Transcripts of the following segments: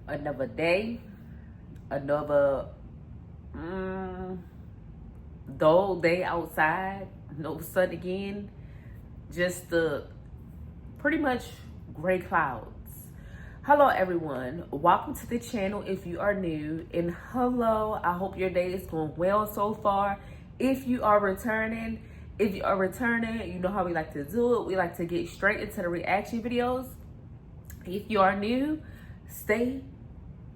Another day, another dull day outside, no sun again, just the pretty much gray clouds. Hello everyone, welcome to the channel if you are new, and hello, I hope your day is going well so far. If you are returning, you know how we like to do it. We like to get straight into the reaction videos. If you are new, stay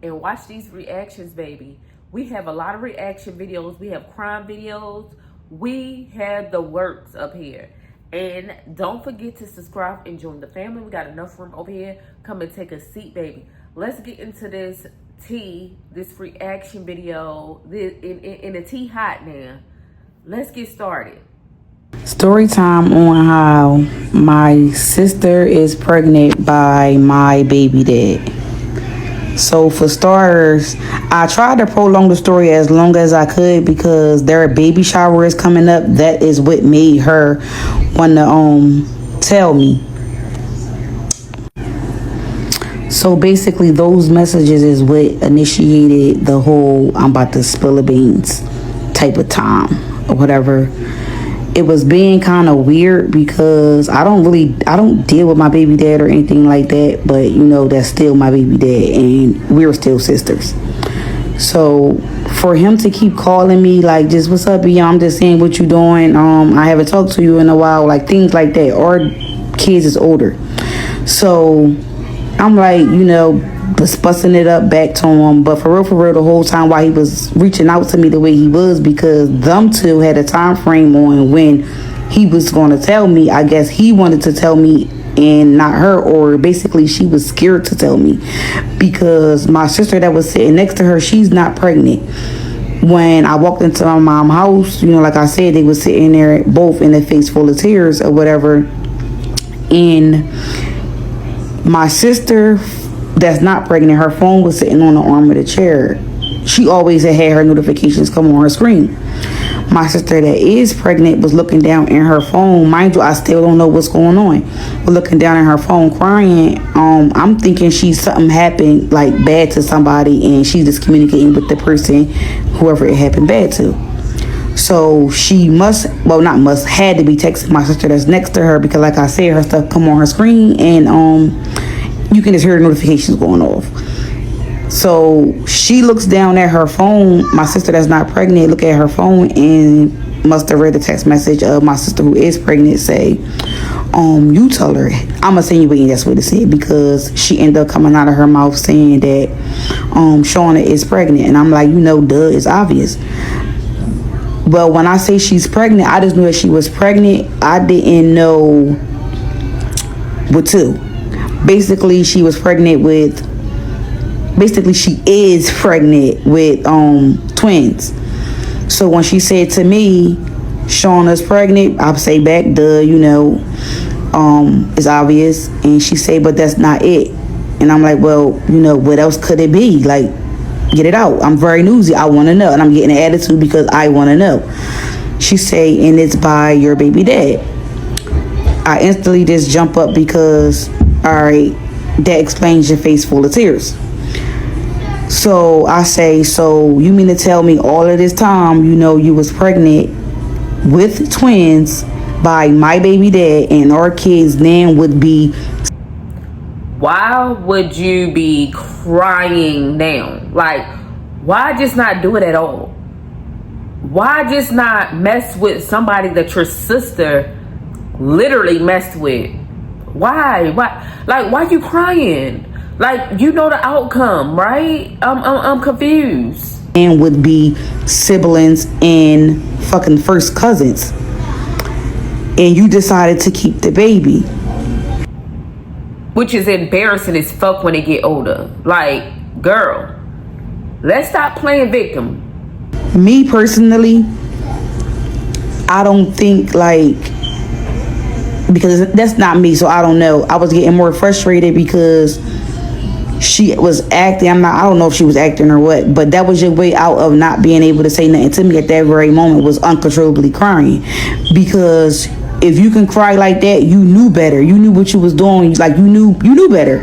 and watch these reactions, baby. We have a lot of reaction videos. We have crime videos. We have the works up here. And don't forget to subscribe and join the family. We got enough room over here. Come and take a seat, baby. Let's get into this this reaction video. In the tea hot now. Let's get started. Story time on how my sister is pregnant by my baby dad. So for starters, I tried to prolong the story as long as I could because their baby shower is coming up. That is what made her want to tell me. So basically those messages is what initiated the whole I'm about to spill the beans type of time or whatever. It was being kind of weird because I don't deal with my baby dad or anything like that, but you know, that's still my baby dad and we're still sisters. So for him to keep calling me like, just what's up, B? I'm just saying what you doing. I haven't talked to you in a while, like things like that. Our kids is older. So I'm like, you know, just busting it up back to him, but for real, the whole time while he was reaching out to me the way he was, because them two had a time frame on when he was going to tell me. I guess he wanted to tell me and not her, or basically she was scared to tell me because my sister that was sitting next to her, she's not pregnant. When I walked into my mom's house, you know, like I said, they were sitting there both in a face full of tears or whatever, and my sister that's not pregnant, her phone was sitting on the arm of the chair. She always had her notifications come on her screen. My sister that is pregnant was looking down in her phone. Mind you, I still don't know what's going on. But looking down in her phone crying, I'm thinking something happened like bad to somebody and she's just communicating with the person, whoever it happened bad to. So she had to be texting my sister that's next to her because like I said, her stuff come on her screen and you can just hear the notifications going off. So she looks down at her phone. My sister that's not pregnant look at her phone and must have read the text message of my sister who is pregnant say, you tell her. I'm insinuating that's what it said because she ended up coming out of her mouth saying that Shauna is pregnant. And I'm like, you know, duh, it's obvious. Well, when I say she's pregnant, I just knew that she was pregnant. I didn't know what to. Basically, she is pregnant with twins. So when she said to me, Shauna's pregnant, I'll say back, duh, you know, it's obvious. And she said, but that's not it. And I'm like, well, you know, what else could it be? Like, get it out. I'm very newsy. I want to know. And I'm getting an attitude because I want to know. She say, and it's by your baby dad. I instantly just jump up because, all right, that explains your face full of tears. So I say, so you mean to tell me all of this time, you know, you was pregnant with twins by my baby dad and our kids then would be... Why would you be crying now? Like, why just not do it at all? Why just not mess with somebody that your sister literally messed with? Why? Like, why you crying? Like, you know the outcome, right? I'm confused. And would be siblings and fucking first cousins. And you decided to keep the baby. Which is embarrassing as fuck when they get older. Like, girl, let's stop playing victim. Me personally, I don't think like, because that's not me, so I don't know. I was getting more frustrated because she was acting. I don't know if she was acting or what, but that was your way out of not being able to say nothing to me at that very moment, was uncontrollably crying. Because if you can cry like that, you knew better. You knew what you was doing. Like, you knew better.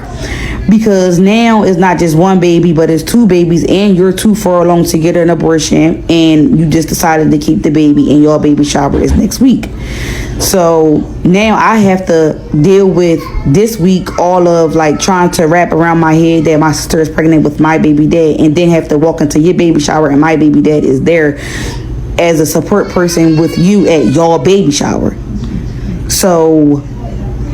because now it's not just one baby, but it's two babies, and you're too far along to get an abortion, and you just decided to keep the baby, and your baby shower is next week. So now I have to deal with this week all of like trying to wrap around my head that my sister is pregnant with my baby dad, and then have to walk into your baby shower and my baby dad is there as a support person with you at your baby shower. So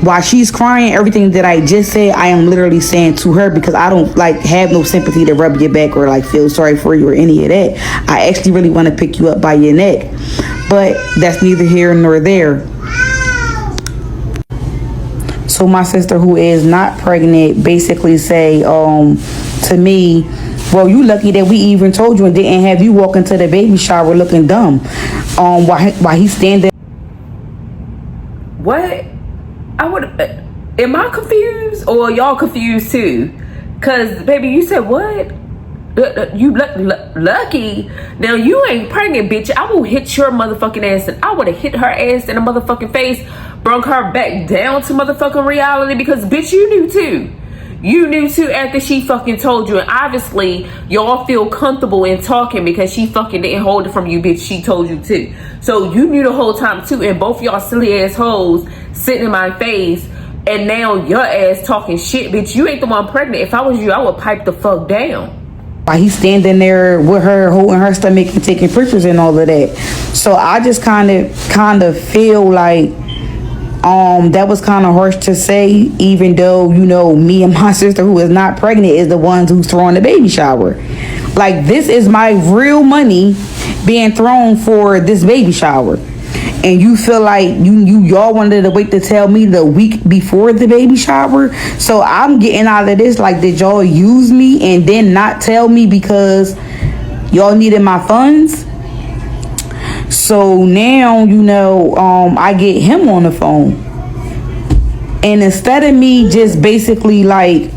while she's crying, everything that I just said, I am literally saying to her, because I don't like have no sympathy to rub your back or like feel sorry for you or any of that. I actually really want to pick you up by your neck, but that's neither here nor there. So my sister, who is not pregnant, basically say to me, well, you lucky that we even told you and didn't have you walk into the baby shower looking dumb while he's standing. What? I would. Am I confused or y'all confused too? Cause baby, you said what? You lucky? Now you ain't pregnant, bitch. I will hit your motherfucking ass, and I would have hit her ass in the motherfucking face, brung her back down to motherfucking reality. Because bitch, you knew too. You knew too after she fucking told you, and obviously y'all feel comfortable in talking because she fucking didn't hold it from you, bitch. She told you too. So you knew the whole time too, and both y'all silly ass hoes sitting in my face, and now your ass talking shit, bitch. You ain't the one pregnant. If I was you, I would pipe the fuck down. While he's standing there with her holding her stomach and taking pictures and all of that. So I just kind of feel like that was kind of harsh to say, even though, you know, me and my sister, who is not pregnant, is the ones who's throwing the baby shower. Like, this is my real money being thrown for this baby shower. And you feel like y'all wanted to wait to tell me the week before the baby shower. So I'm getting out of this like, did y'all use me and then not tell me because y'all needed my funds? So now, you know, I get him on the phone, and instead of me just basically like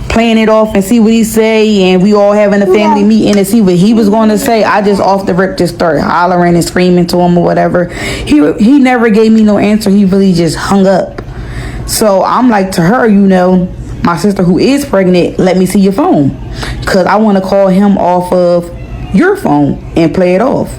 playing it off and see what he say, and we all having a family meeting to see what he was going to say, I just off the rip just started hollering and screaming to him or whatever. He never gave me no answer. He really just hung up. So I'm like to her, you know, my sister who is pregnant, let me see your phone, because I want to call him off of your phone and play it off.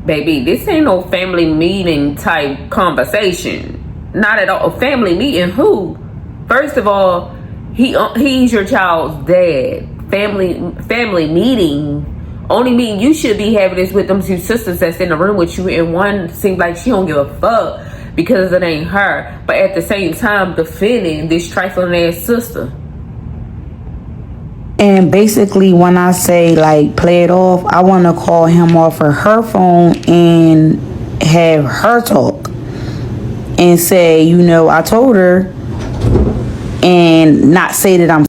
Baby, this ain't no family meeting type conversation. Not at all. Family meeting who? First of all, he's your child's dad. Family meeting. Only meeting you should be having is with them two sisters that's in the room with you, and one seems like she don't give a fuck because it ain't her, but at the same time defending this trifling ass sister. And basically, when I say like play it off, I want to call him off of her phone and have her talk and say, you know, I told her, and not say that I'm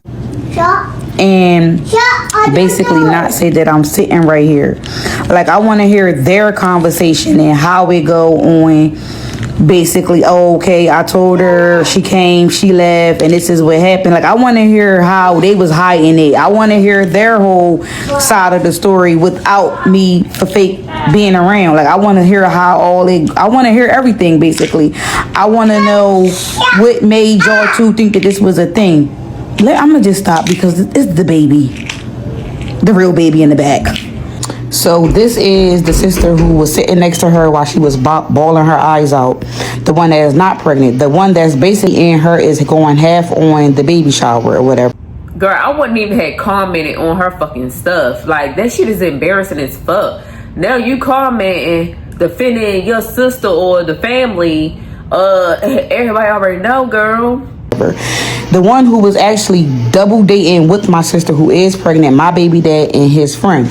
basically not say that I'm sitting right here. Like, I want to hear their conversation and how it go on. Basically, oh, okay, I told her, she came, she left, and this is what happened. Like, I want to hear how they was hiding it. I want to hear their whole side of the story without me for fake being around. Like, I want to hear how I want to hear everything, basically. I want to know what made y'all two think that this was a thing. I'm gonna just stop because it's the baby, the real baby in the back. So this is the sister who was sitting next to her while she was bawling her eyes out. The one that is not pregnant. The one that's basically in her is going half on the baby shower or whatever. Girl, I wouldn't even have commented on her fucking stuff. Like, that shit is embarrassing as fuck. Now you commenting, defending your sister or the family. Everybody already know, girl. The one who was actually double dating with my sister who is pregnant, my baby dad and his friend.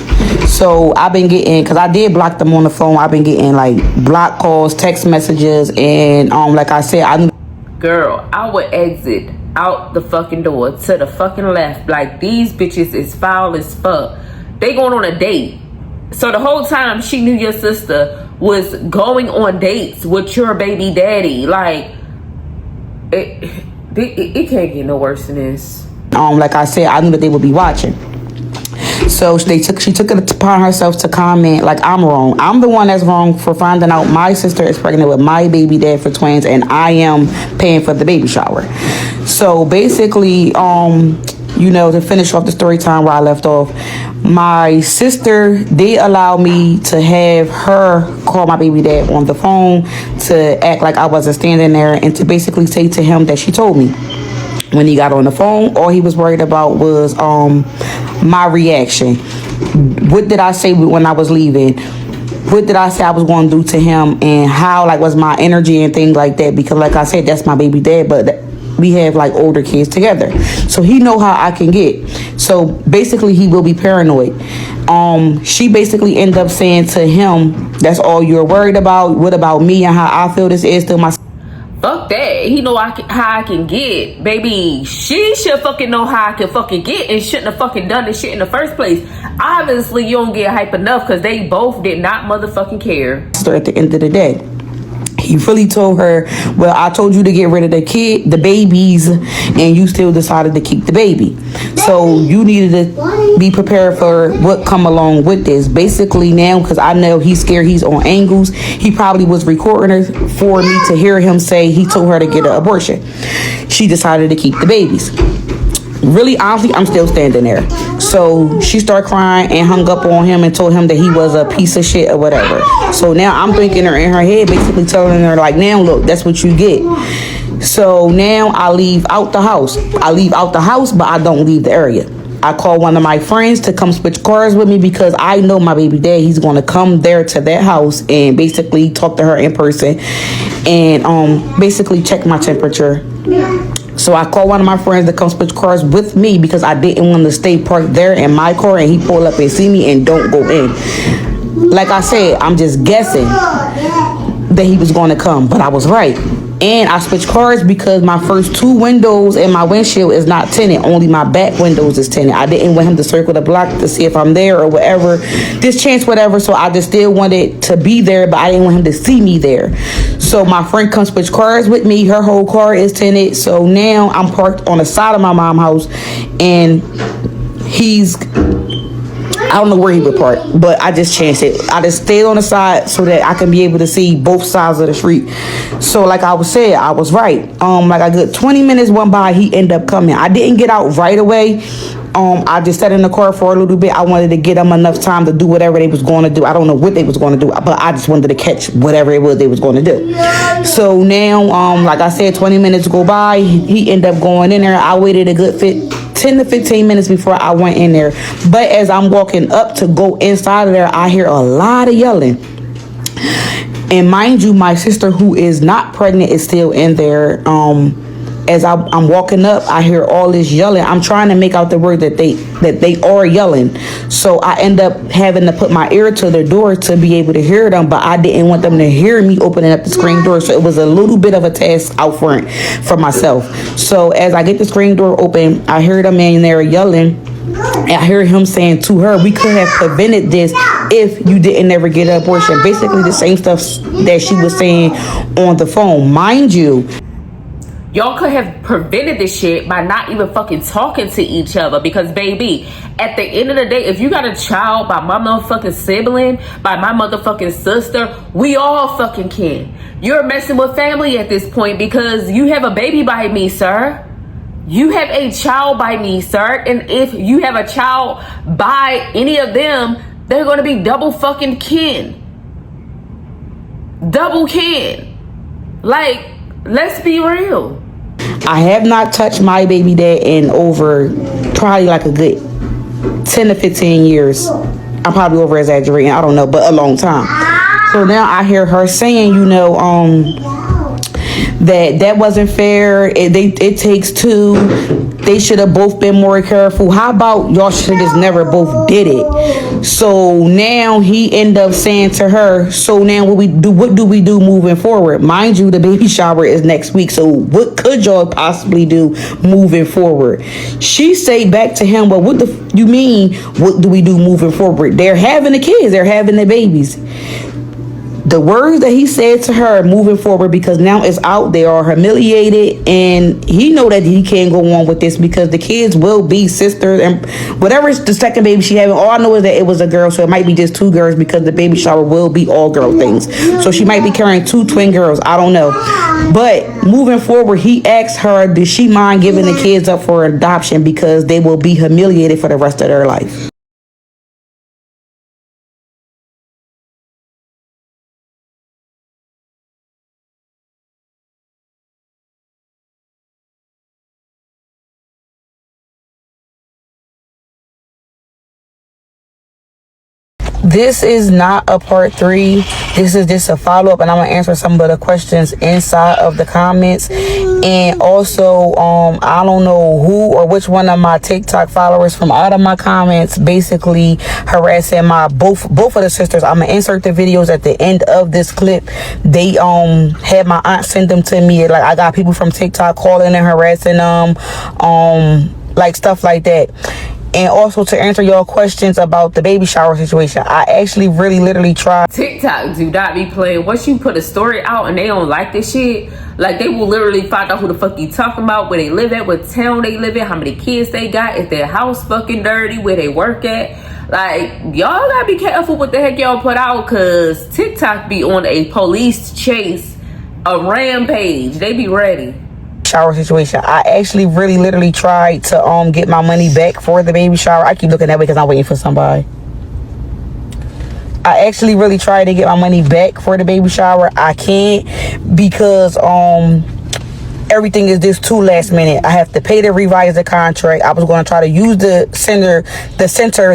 So I've been getting, because I did block them on the phone, I've been getting like block calls, text messages, and like I said, girl, I would exit out the fucking door to the fucking left. Like, these bitches is foul as fuck. They going on a date. So the whole time she knew your sister was going on dates with your baby daddy. Like, it can't get no worse than this. Like I said, I knew that they would be watching. So she took it upon herself to comment like I'm wrong. I'm the one that's wrong for finding out my sister is pregnant with my baby dad for twins, and I am paying for the baby shower. So basically, to finish off the story time where I left off, my sister did allow me to have her call my baby dad on the phone to act like I wasn't standing there, and to basically say to him that she told me. When he got on the phone, all he was worried about was my reaction. What did I say when I was leaving? What did I say I was going to do to him, and how was my energy and things like that? Because like I said, that's my baby dad, but we have older kids together, so he know how I can get. So basically he will be paranoid. She basically ended up saying to him, that's all you're worried about? What about me and how I feel this is to my... Fuck that. He know how I can get. Baby, she should fucking know how I can fucking get, and shouldn't have fucking done this shit in the first place. Obviously, you don't get hype enough, because they both did not motherfucking care. At the end of the day, he really told her, well, I told you to get rid of the babies, and you still decided to keep the baby. So you needed to be prepared for what come along with this. Basically now, because I know he's scared, he's on angles. He probably was recording her for me to hear him say he told her to get an abortion. She decided to keep the babies. Really, honestly, I'm still standing there. So she started crying and hung up on him and told him that he was a piece of shit or whatever. So now I'm thinking her in her head, basically telling her now look, that's what you get. So now I leave out the house. But I don't leave the area. I call one of my friends to come switch cars with me, because I know my baby dad, he's going to come there to that house and basically talk to her in person and basically check my temperature. So I called one of my friends to come switch cars with me, because I didn't want to stay parked there in my car and he pull up and see me and don't go in. Like I said, I'm just guessing that he was going to come, but I was right. And I switched cars because my first two windows and my windshield is not tinted. Only my back windows is tinted. I didn't want him to circle the block to see if I'm there or whatever. This chance, whatever. So I just still wanted to be there, but I didn't want him to see me there. So my friend comes switch cars with me. Her whole car is tinted. So now I'm parked on the side of my mom's house, and I don't know where he would park, but I just chanced it. I just stayed on the side so that I can be able to see both sides of the street. So like I was saying, I was right. Like a good 20 minutes went by, he ended up coming. I didn't get out right away. I just sat in the car for a little bit. I wanted to get them enough time to do whatever they was going to do. I don't know what they was going to do, but I just wanted to catch whatever it was they was going to do. So now, like I said, 20 minutes go by. He ended up going in there. I waited a good 10 to 15 minutes before I went in there. But as I'm walking up to go inside of there, I hear a lot of yelling. And mind you, my sister, who is not pregnant, is still in there. As I'm walking up, I hear all this yelling. I'm trying to make out the word that they are yelling. So I end up having to put my ear to the door to be able to hear them, but I didn't want them to hear me opening up the screen door. So it was a little bit of a task out front for myself. So as I get the screen door open, I hear them in there yelling. And I hear him saying to her, we could have prevented this if you didn't ever get an abortion. Basically the same stuff that she was saying on the phone. Mind you, y'all could have prevented this shit by not even fucking talking to each other. Because, baby, at the end of the day, if you got a child by my motherfucking sibling, by my motherfucking sister, we all fucking can. You're messing with family at this point, because you have a baby by me, sir. You have a child by me, sir. And if you have a child by any of them, they're going to be double fucking kin. Double kin. Like, let's be real. I have not touched my baby dad in over probably like a good 10 to 15 years. I'm probably over exaggerating, I don't know, but a long time. So now I hear her saying, that wasn't fair. It takes two. They should have both been more careful. How about y'all should have just never both did it? So now he ended up saying to her, so now what do we do moving forward? Mind you, the baby shower is next week. So what could y'all possibly do moving forward? She say back to him, well, what you mean? What do we do moving forward? They're having the kids. They're having the babies. the words that he said to her moving forward, because now it's out, they are humiliated, and he know that he can't go on with this because the kids will be sisters, and whatever the second baby she having, all I know is that it was a girl, so it might be just 2 girls because the baby shower will be all girl things. So she might be carrying 2 twin girls, I don't know. But moving forward, he asked her, does she mind giving the kids up for adoption because they will be humiliated for the rest of their life. This is not a part 3. This is just a follow-up, and I'm gonna answer some of the questions inside of the comments. And also, I don't know who or which one of my TikTok followers from out of my comments basically harassing my both of the sisters. I'm gonna insert the videos at the end of this clip. They had my aunt send them to me. Like, I got people from TikTok calling and harassing them, like stuff like that. And also, to answer your questions about the baby shower situation, I actually really literally tried. TikTok do not be playing. Once you put a story out and they don't like this shit, like, they will literally find out who the fuck you talking about, where they live at, what town they live in, how many kids they got, if their house fucking dirty, where they work at. Like, y'all gotta be careful what the heck y'all put out, cause TikTok be on a police chase, a rampage. They be ready. Shower situation. I actually really literally tried to get my money back for the baby shower. I keep looking that way because I'm waiting for somebody. I actually really tried to get my money back for the baby shower. I can't because everything is just too last minute. I have to pay to revise the contract. I was going to try to use the center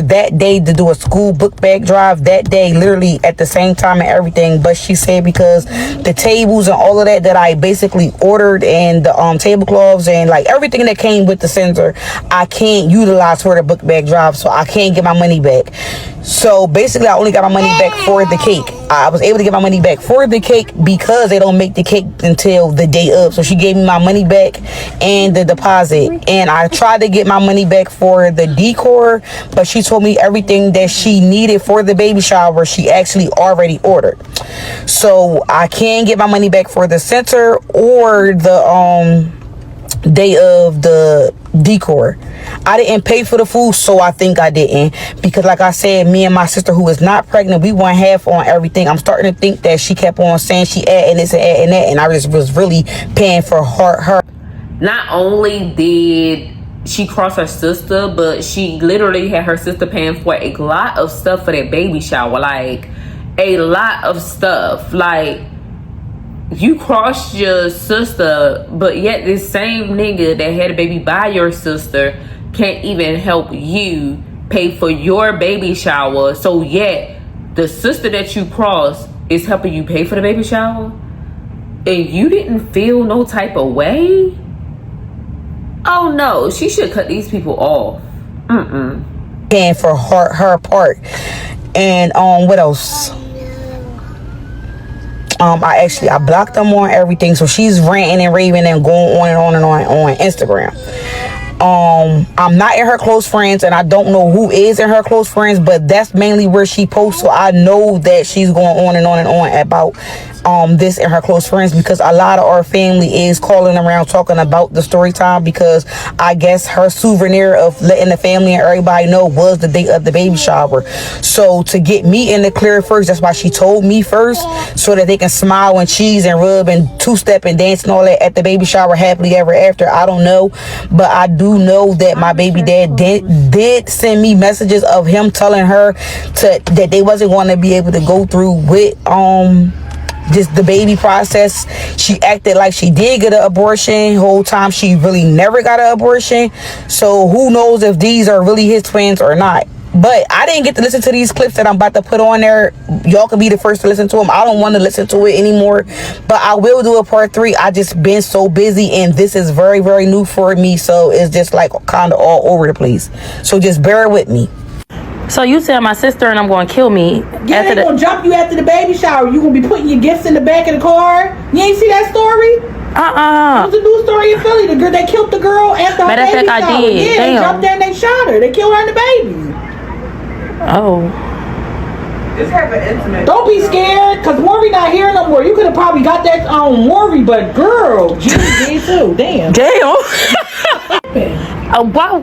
that day to do a school book bag drive that day, literally at the same time and everything. But she said because the tables and all of that I basically ordered, and the tablecloths and like everything that came with the center, I can't utilize for the book bag drive, so I can't get my money back. So basically, I only got my money back for the cake. I was able to get my money back for the cake because they don't make the cake until the day of. So she gave me my money back and the deposit. And I tried to get my money back for the decor, but she told me everything that she needed for the baby shower, she actually already ordered. So I can't get my money back for the center or the day of the decor. I didn't pay for the food, so I think I didn't, because like I said, me and my sister, who is not pregnant, we went half on everything. I'm starting to think that she kept on saying she adding this and adding that, and I just was really paying for her. Not only did she cross her sister, but she literally had her sister paying for a lot of stuff for that baby shower. Like, a lot of stuff. Like, you crossed your sister, but yet this same nigga that had a baby by your sister can't even help you pay for your baby shower. So yet the sister that you crossed is helping you pay for the baby shower, and you didn't feel no type of way? Oh no, she should cut these people off. And for her part. And what else? I blocked them on everything, so she's ranting and raving and going on and on and on Instagram. I'm not in her close friends, and I don't know who is in her close friends, but that's mainly where she posts, so I know that she's going on and on and on about this in her close friends, because a lot of our family is calling around talking about the story time, because I guess her souvenir of letting the family and everybody know was the day of the baby shower. So to get me in the clear first, that's why she told me first, so that they can smile and cheese and rub and two-step and dance and all that at the baby shower happily ever after. I don't know, but I do know that my baby dad did send me messages of him telling her that they wasn't going to be able to go through with just the baby process. She acted like she did get an abortion. Whole time she really never got an abortion. So who knows if these are really his twins or not. But I didn't get to listen to these clips that I'm about to put on there. Y'all can be the first to listen to them. I don't want to listen to it anymore, but I will do a part 3. I just been so busy, and this is very, very new for me, so it's just like kind of all over the place. So just bear with me. So you tell my sister and I'm going to kill me. Yeah, they gonna jump you after the baby shower. You gonna be putting your gifts in the back of the car. You ain't see that story? It was a news story in Philly. The girl, they killed the girl after her baby shower. I did. Yeah, they jumped there and they shot her. They killed her and the baby. Oh. It's having intimate. Don't be scared, cause Maury not here no more. You could have probably got that on Maury, but girl, Jimmy did too. Damn.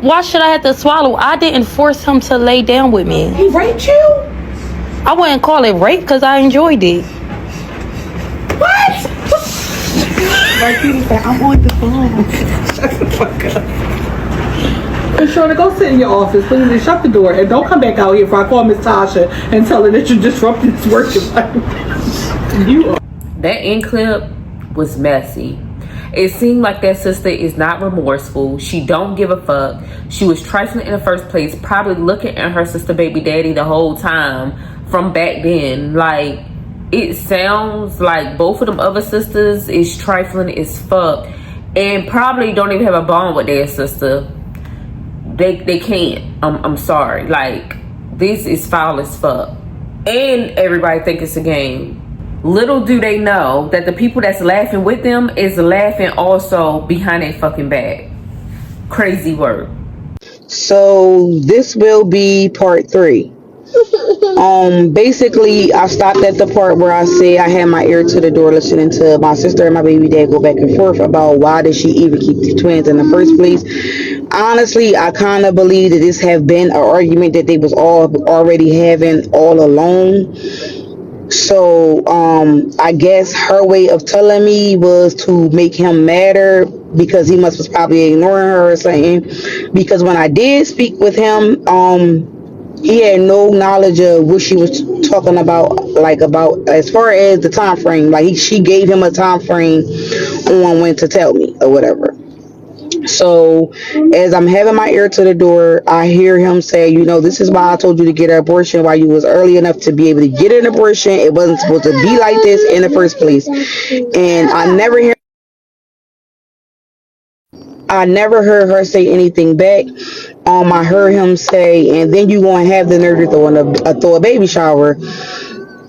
Why should I have to swallow? I didn't force him to lay down with me. He raped you? I wouldn't call it rape because I enjoyed it. What? I'm on the phone. Shut the fuck up. And Shorty, go sit in your office, please, and shut the door. And don't come back out here before I call Miss Tasha and tell her that you're disrupting this work environment. That end clip was messy. It seemed like that sister is not remorseful. She don't give a fuck. She was trifling in the first place, probably looking at her sister baby daddy the whole time from back then. Like, it sounds like both of them other sisters is trifling as fuck and probably don't even have a bond with their sister. They can't. I'm sorry. Like, this is foul as fuck. And everybody think it's a game. Little do they know that the people that's laughing with them is laughing also behind their fucking back. Crazy word. So this will be part 3. Basically, I stopped at the part where I said I had my ear to the door listening to my sister and my baby dad go back and forth about why did she even keep the twins in the first place. Honestly, I kind of believe that this have been an argument that they was all already having all along. So, I guess her way of telling me was to make him madder because he was probably ignoring her or something. Because when I did speak with him, he had no knowledge of what she was talking about, like about as far as the time frame. Like she gave him a time frame on when to tell me or whatever. So as I'm having my ear to the door, I hear him say, this is why I told you to get an abortion while you was early enough to be able to get an abortion. It wasn't supposed to be like this in the first place. And I never heard her say anything back. I heard him say, and then you gonna have the nerve to throw a baby shower.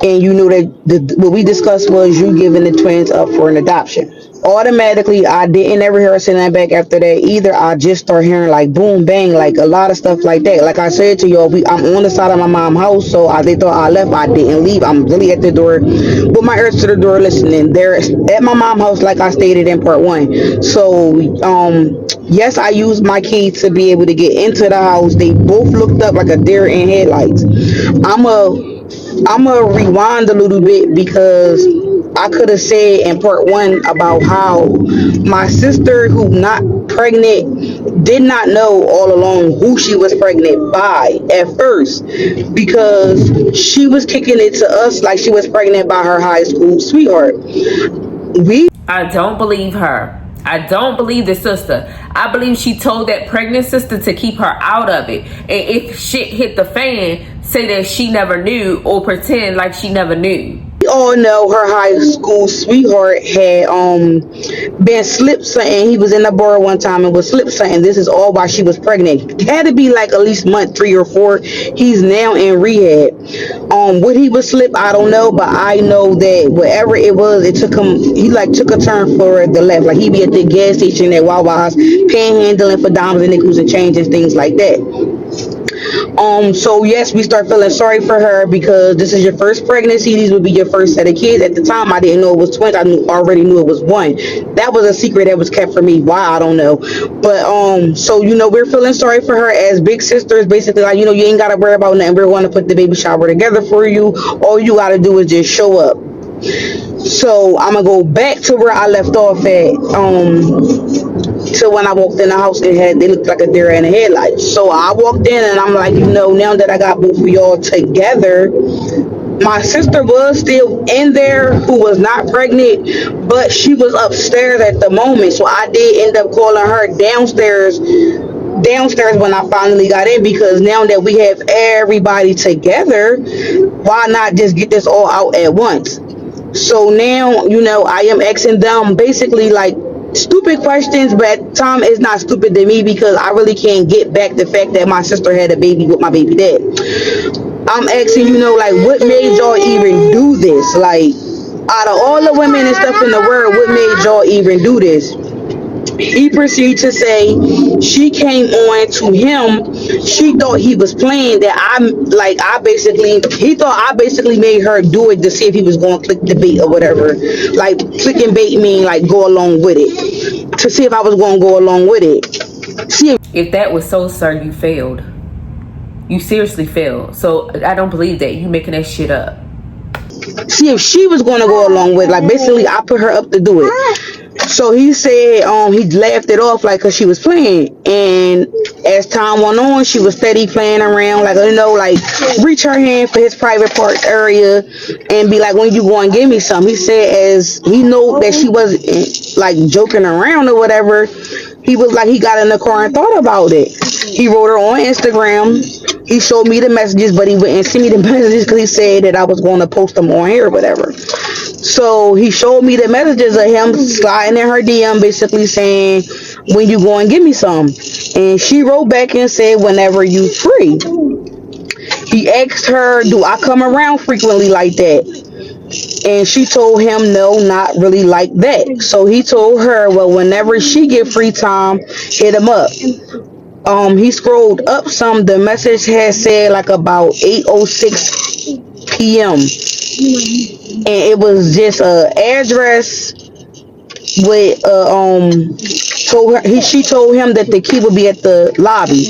And you knew that what we discussed was you giving the twins up for an adoption. Automatically, I didn't ever hear her say that back after that either. I just started hearing like boom, bang, like a lot of stuff like that. Like I said to y'all, I'm on the side of my mom's house, so they thought I left. I didn't leave. I'm really at the door with my ears to the door listening. They're at my mom's house, like I stated in part 1. So, yes, I used my key to be able to get into the house. They both looked up like a deer in headlights. I'm gonna rewind a little bit because I could have said in part 1 about how my sister, who not pregnant, did not know all along who she was pregnant by at first, because she was kicking it to us like she was pregnant by her high school sweetheart. I don't believe her. I don't believe the sister. I believe she told that pregnant sister to keep her out of it. And if shit hit the fan, say that she never knew or pretend like she never knew. We all know her high school sweetheart had been slip something. He was in the bar one time and was slip something. This is all while she was pregnant. It had to be like at least month 3 or 4. He's now in rehab. What he was slip, I don't know, but I know that whatever it was, it took him. He took a turn for the left. Like he be at the gas station at Wawa's, panhandling for dimes and nickels and change and things like that. So yes, we start feeling sorry for her because this is your first pregnancy. These would be your first set of kids. At the time, I didn't know it was twins. I already knew it was one. That was a secret that was kept from me. Why, I don't know. But so we're feeling sorry for her as big sisters. Basically, like you ain't gotta worry about nothing. We're going to put the baby shower together for you. All you gotta do is just show up. So I'm gonna go back to where I left off at. So when I walked in the house, they looked like a deer in the headlights. So I walked in and I'm like, now that I got both of y'all together, my sister was still in there who was not pregnant, but she was upstairs at the moment. So I did end up calling her downstairs when I finally got in, because now that we have everybody together, why not just get this all out at once? So now, I am asking them basically like stupid questions, but at the time it's not stupid to me because I really can't get back the fact that my sister had a baby with my baby dad. I'm asking, like what made y'all even do this? Like out of all the women and stuff in the world, what made y'all even do this? He proceeded to say she came on to him. She thought he was playing that he thought I basically made her do it to see if he was going to click the bait or whatever. Like clicking bait mean like go along with it. To see if I was going to go along with it. See if that was so, sir, you failed. You seriously failed. So I don't believe that. You making that shit up. See if she was going to go along with it. Like basically I put her up to do it. So he said he laughed it off like because she was playing, and as time went on she was steady playing around like like reach her hand for his private part area and be like, when you go and give me some. He said as he knew that she wasn't like joking around or whatever, he was like he got in the car and thought about it. He wrote her on Instagram. He showed me the messages, but he wouldn't send me the messages because he said that I was going to post them on here or whatever. So he showed me the messages of him sliding in her DM basically saying, when you go and give me some. And she wrote back and said, whenever you free. He asked her, do I come around frequently like that? And she told him, no, not really like that. So he told her, well, whenever she get free time, hit him up. He scrolled up some. The message had said like about 8:06 p.m. and it was just a address with she told him that the key would be at the lobby.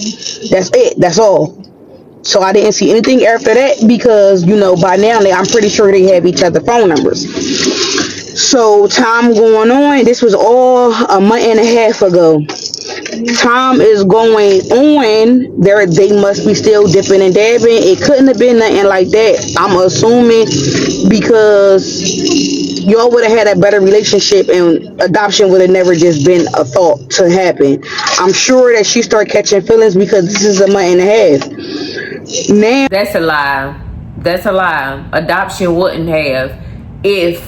That's it. That's all. So I didn't see anything after that because by now I'm pretty sure they have each other's phone numbers. So time going on. This was all a month and a half ago. Time is going on. They must be still dipping and dabbing. It couldn't have been nothing like that. I'm assuming because y'all would have had a better relationship and adoption would have never just been a thought to happen. I'm sure that she started catching feelings because this is a month and a half. Now That's a lie. That's a lie. Adoption wouldn't have if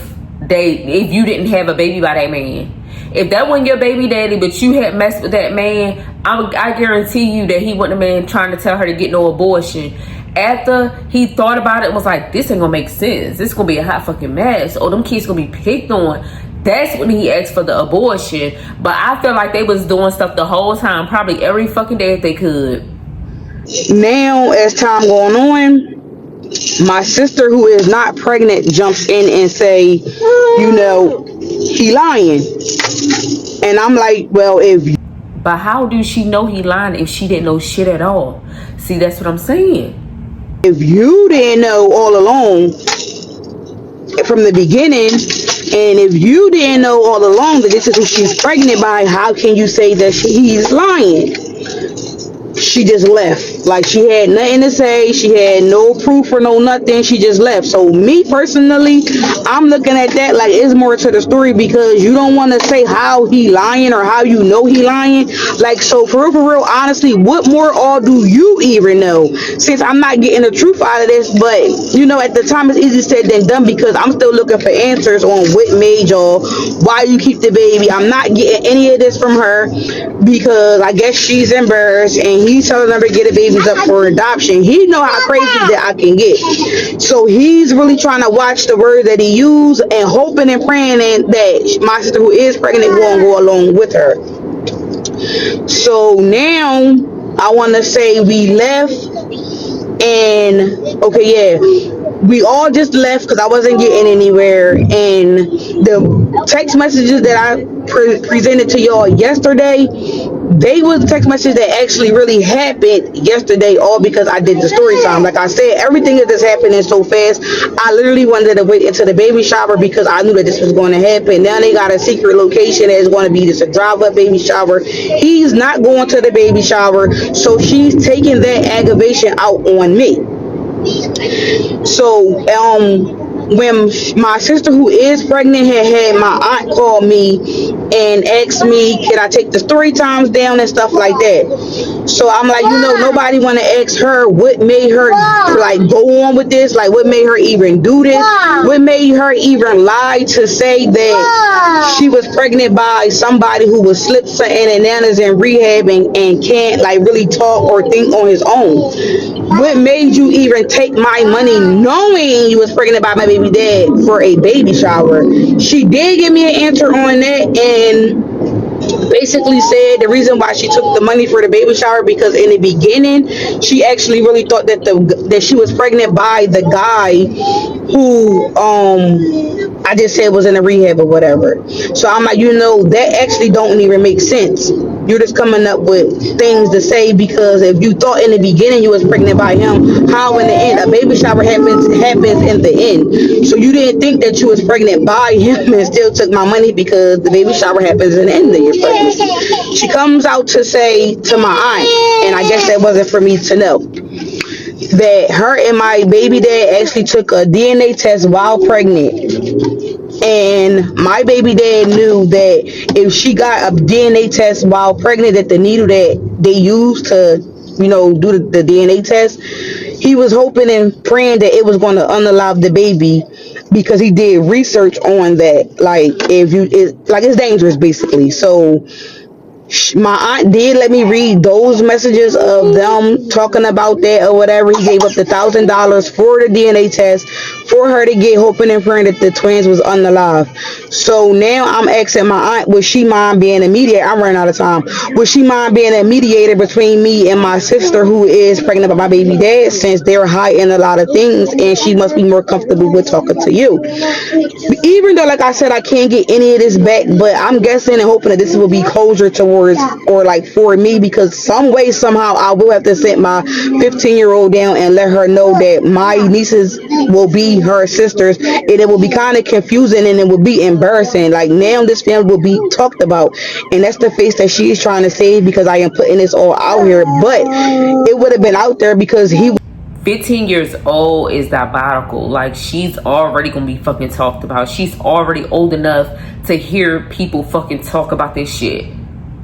you didn't have a baby by that man. If that wasn't your baby daddy, but you had messed with that man, I guarantee you that he wasn't a man trying to tell her to get no abortion. After he thought about it and was like, this ain't gonna make sense. This is gonna be a hot fucking mess. Oh, them kids gonna be picked on. That's when he asked for the abortion. But I feel like they was doing stuff the whole time, probably every fucking day if they could. Now, as time going on, my sister who is not pregnant jumps in and say, he lying. And I'm like, well, but how do she know he lying if she didn't know shit at all? See, that's what I'm saying. If you didn't know all along from the beginning, and if you didn't know all along that this is who she's pregnant by, how can you say that he's lying? She just left. Like she had nothing to say. She had no proof or no nothing. She just left. So me personally, I'm looking at that like it's more to the story because you don't want to say how he lying or how you know he lying. Like, so for real, honestly, what more all do you even know? Since I'm not getting the truth out of this, but at the time it's easier said than done because I'm still looking for answers on what made y'all, why you keep the baby. I'm not getting any of this from her because I guess she's embarrassed and he's telling her to get the babies up for adoption. He know how crazy that I can get. So he's really trying to watch the words that he use and hoping and praying that my sister who is pregnant won't go along with her. So now I want to say we left and we all just left because I wasn't getting anywhere. And the text messages that I presented to y'all yesterday, they was the text messages that actually really happened yesterday, all because I did the story time. Like I said, everything is just happening so fast. I literally wanted to wait until the baby shower because I knew that this was going to happen. Now they got a secret location that is going to be just a drive-up baby shower. He's not going to the baby shower, so she's taking that aggravation out on me. So when my sister who is pregnant had my aunt call me and asked me, can I take the story times down and stuff like that? So I'm like, nobody want to ask her what made her like go on with this, like what made her even do this, what made her even lie to say that she was pregnant by somebody who was slip something and nanas in rehab and can't like really talk or think on his own. What made you even take my money knowing you was pregnant by my baby dad for a baby shower? She did give me an answer on that, and basically said the reason why she took the money for the baby shower because in the beginning she actually really thought that that she was pregnant by the guy who I just said was in a rehab or whatever. So I'm like, that actually don't even make sense. You're just coming up with things to say because if you thought in the beginning you was pregnant by him, how in the end a baby shower happens in the end. So you didn't think that you was pregnant by him and still took my money because the baby shower happens in the end of your pregnancy. She comes out to say to my aunt, and I guess that wasn't for me to know, that her and my baby dad actually took a DNA test while pregnant. And my baby dad knew that if she got a DNA test while pregnant, that the needle that they used to, do the DNA test, he was hoping and praying that it was going to unalive the baby because he did research on that. Like, it's dangerous basically. So my aunt did let me read those messages of them talking about that or whatever. He gave up the $1,000 for the DNA test for her to get, hoping and praying that the twins was unalive. So now I'm asking my aunt, would she mind being a mediator? I'm running out of time. Would she mind being a mediator between me and my sister who is pregnant by my baby dad, since they're high in a lot of things and she must be more comfortable with talking to you? Even though, like I said, I can't get any of this back, but I'm guessing and hoping that this will be closure towards or like for me, because some way somehow I will have to sit my 15-year-old down and let her know that my nieces will be her sisters, and it will be kind of confusing and it will be embarrassing. Like, now this family will be talked about, and that's the face that she is trying to save because I am putting this all out here. But it would have been out there because he 15 years old is diabolical. Like, she's already gonna be fucking talked about. She's already old enough to hear people fucking talk about this shit.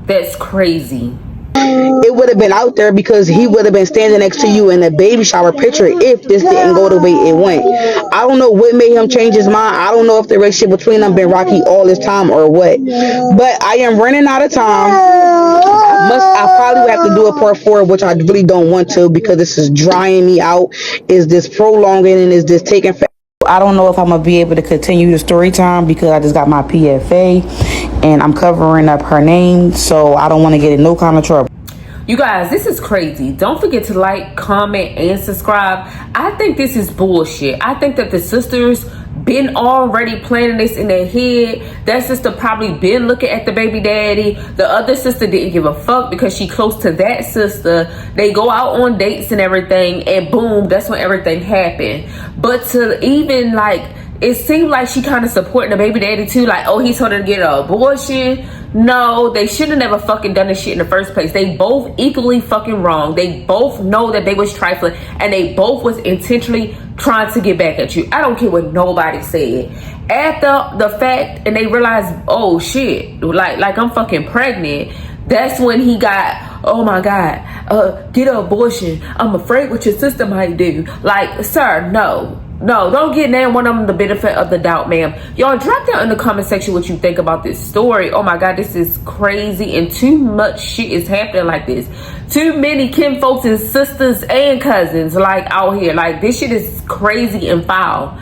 That's crazy. It would have been out there because he would have been standing next to you in a baby shower picture if this didn't go the way it went. I don't know what made him change his mind. I don't know if the relationship between them been rocky all this time or what. But I am running out of time. I probably will have to do a part 4, which I really don't want to because this is drying me out. Is this prolonging and is this taking forever? I don't know if I'm going to be able to continue the story time because I just got my PFA and I'm covering up her name, so I don't want to get in no kind of trouble. You guys, this is crazy. Don't forget to like, comment, and subscribe. I think this is bullshit. I think that the sisters been already planning this in their head. That sister probably been looking at the baby daddy. The other sister didn't give a fuck because she close to that sister. They go out on dates and everything, and boom, that's when everything happened. But to even like, it seemed like she kind of supporting the baby daddy too. Like, oh, he told her to get an abortion. No, they should have never fucking done this shit in the first place. They both equally fucking wrong. They both know that they was trifling, and they both was intentionally trying to get back at you. I don't care what nobody said. After the fact, and they realized, oh shit, like I'm fucking pregnant. That's when he got, oh my God, get an abortion. I'm afraid what your sister might do. Like, sir, no, don't get none one of them the benefit of the doubt, ma'am. Y'all drop down in the comment section what you think about this story. Oh my God, this is crazy, and too much shit is happening like this. Too many kinfolks and sisters and cousins like out here. Like, this shit is crazy and foul.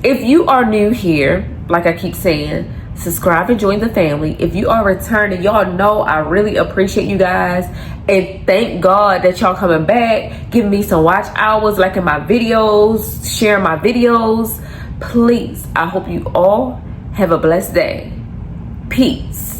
If you are new here, like I keep saying, subscribe and join the family. If you are returning, y'all know I really appreciate you guys, and thank God that y'all coming back, giving me some watch hours, liking my videos, sharing my videos. Please, I hope you all have a blessed day. Peace.